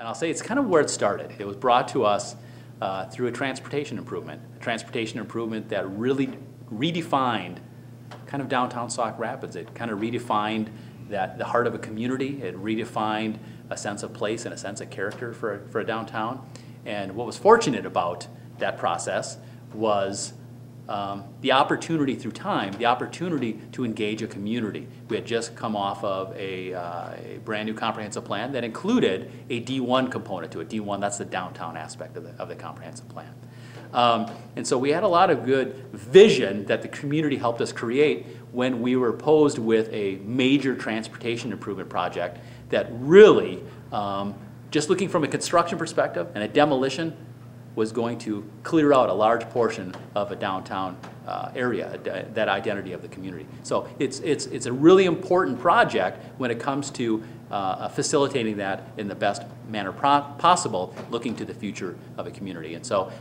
I'll say it's kind of where it started. It was brought to us through a transportation improvement that really redefined kind of downtown Sauk Rapids. It kind of redefined the heart of a community. It redefined a sense of place and a sense of character for a downtown. And what was fortunate about that process was the opportunity through time, the opportunity to engage a community. We had just come off of a brand new comprehensive plan that included a D1 component to it. D1, that's the downtown aspect of the comprehensive plan. And so we had a lot of good vision that the community helped us create when we were posed with a major transportation improvement project that really, just looking from a construction perspective and a demolition, was going to clear out a large portion of a downtown area, that identity of the community. So it's a really important project when it comes to facilitating that in the best manner possible, looking to the future of a community. And so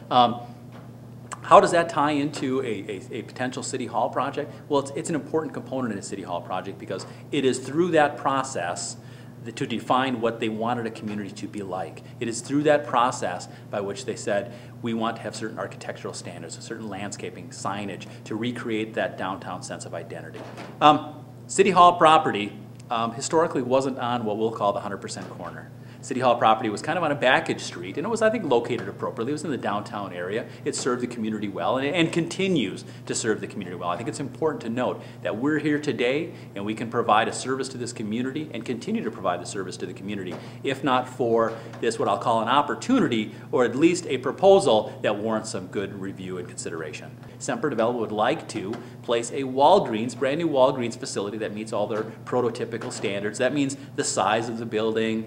how does that tie into a potential City Hall project? Well, it's an important component in a City Hall project because it is through that process to define what they wanted a community to be like. It is through that process by which they said, we want to have certain architectural standards, a certain landscaping, signage, to recreate that downtown sense of identity. City Hall property historically wasn't on what we'll call the 100% corner. City Hall property was kind of on a backage street, and it was, I think, located appropriately. It was in the downtown area. It served the community well, and continues to serve the community well. I think it's important to note that we're here today, and we can provide a service to this community and continue to provide the service to the community, if not for this, what I'll call an opportunity, or at least a proposal that warrants some good review and consideration. Semper Development would like to place a Walgreens, brand new Walgreens facility that meets all their prototypical standards. That means the size of the building,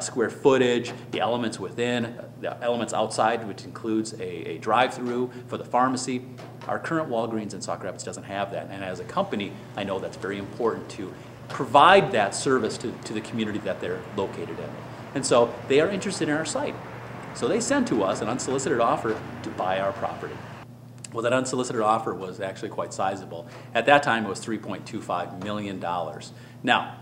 square footage, the elements within, the elements outside, which includes a drive-through for the pharmacy. Our current Walgreens in Sauk Rapids doesn't have that, and as a company, I know that's very important to provide that service to the community that they're located in. And so they are interested in our site. So they sent to us an unsolicited offer to buy our property. Well, that unsolicited offer was actually quite sizable. At that time, it was $3.25 million. Now,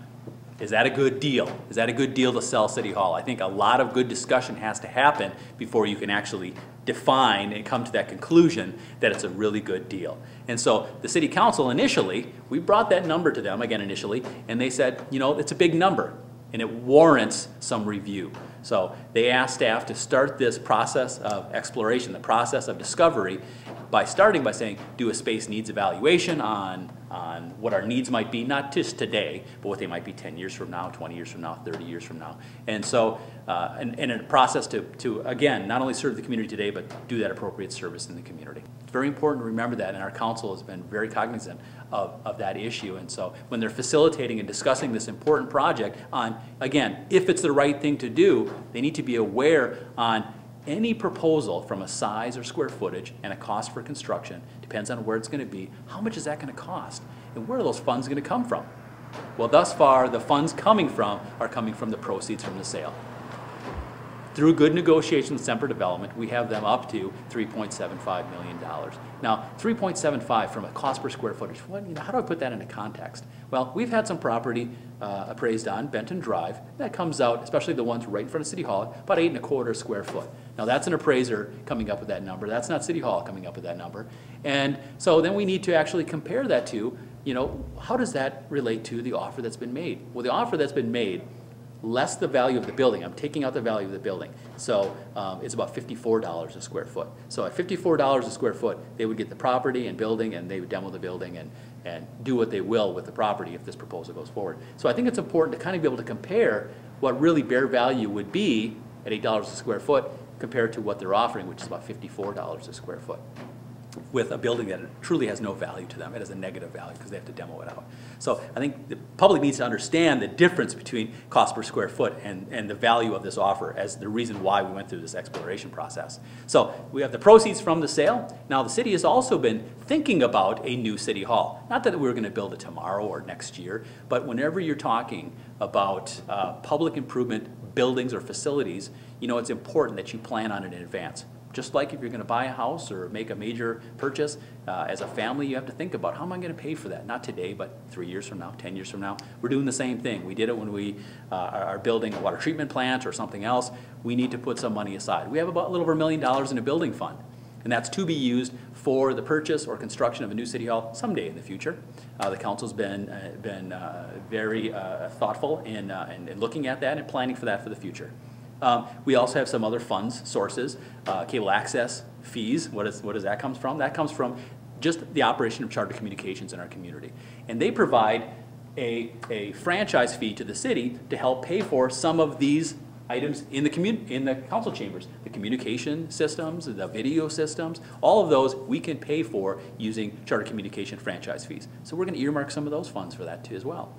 is that a good deal? Is that a good deal to sell City Hall? I think a lot of good discussion has to happen before you can actually define and come to that conclusion that it's a really good deal. And so the City Council initially, we brought that number to them, again initially, and they said, you know, it's a big number and it warrants some review. So they asked staff to start this process of exploration, the process of discovery, by starting by saying, do a space needs evaluation on what our needs might be, not just today, but what they might be 10 years from now, 20 years from now, 30 years from now. And so, and a process to, again, not only serve the community today, but do that appropriate service in the community. It's very important to remember that, and our council has been very cognizant of that issue. And so when they're facilitating and discussing this important project on, again, if it's the right thing to do, they need to be aware on any proposal from a size or square footage and a cost for construction, depends on where it's going to be, how much is that going to cost, and where are those funds going to come from? Well, thus far, the funds are coming from the proceeds from the sale. Through good negotiations with Semper Development, we have them up to $3.75 million. Now, 3.75 from a cost per square footage, well, you know, how do I put that into context? Well, we've had some property appraised on Benton Drive. That comes out, especially the ones right in front of City Hall, about 8.25 square foot. Now, that's an appraiser coming up with that number. That's not City Hall coming up with that number. And so then we need to actually compare that to, you know, how does that relate to the offer that's been made? Well, the offer that's been made, less the value of the building. I'm taking out the value of the building. So it's about $54 a square foot. So at $54 a square foot, they would get the property and building, and they would demo the building and do what they will with the property if this proposal goes forward. So I think it's important to kind of be able to compare what really bare value would be at $8 a square foot compared to what they're offering, which is about $54 a square foot, with a building that truly has no value to them. It has a negative value because they have to demo it out. So I think the public needs to understand the difference between cost per square foot and the value of this offer as the reason why we went through this exploration process. So we have the proceeds from the sale. Now the city has also been thinking about a new City Hall. Not that we're going to build it tomorrow or next year, but whenever you're talking about public improvement buildings or facilities, you know, it's important that you plan on it in advance. Just like if you're going to buy a house or make a major purchase, as a family, you have to think about, how am I going to pay for that? Not today, but 3 years from now, 10 years from now. We're doing the same thing. We did it when we are building a water treatment plant or something else. We need to put some money aside. We have about a little over $1 million in a building fund, and that's to be used for the purchase or construction of a new city hall someday in the future. The council's been very thoughtful in looking at that and planning for that for the future. We also have some other funds, sources, cable access fees. What does that come from? That comes from just the operation of charter communications in our community. And they provide a franchise fee to the city to help pay for some of these items in the council chambers. The communication systems, the video systems, all of those we can pay for using charter communication franchise fees. So we're going to earmark some of those funds for that too as well.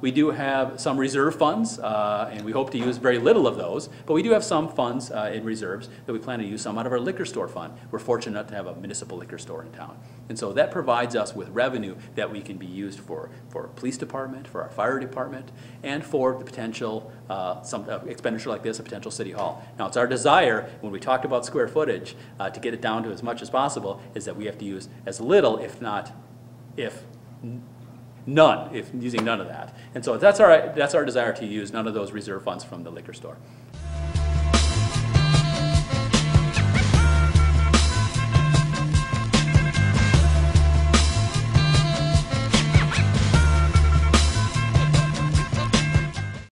We do have some reserve funds, and we hope to use very little of those, but we do have some funds in reserves that we plan to use some out of our liquor store fund. We're fortunate to have a municipal liquor store in town. And so that provides us with revenue that we can be used for police department, for our fire department, and for the potential, some expenditure like this, a potential city hall. Now it's our desire, when we talked about square footage, to get it down to as much as possible, is that we have to use as little, if using none of that. And so that's our desire, to use none of those reserve funds from the liquor store.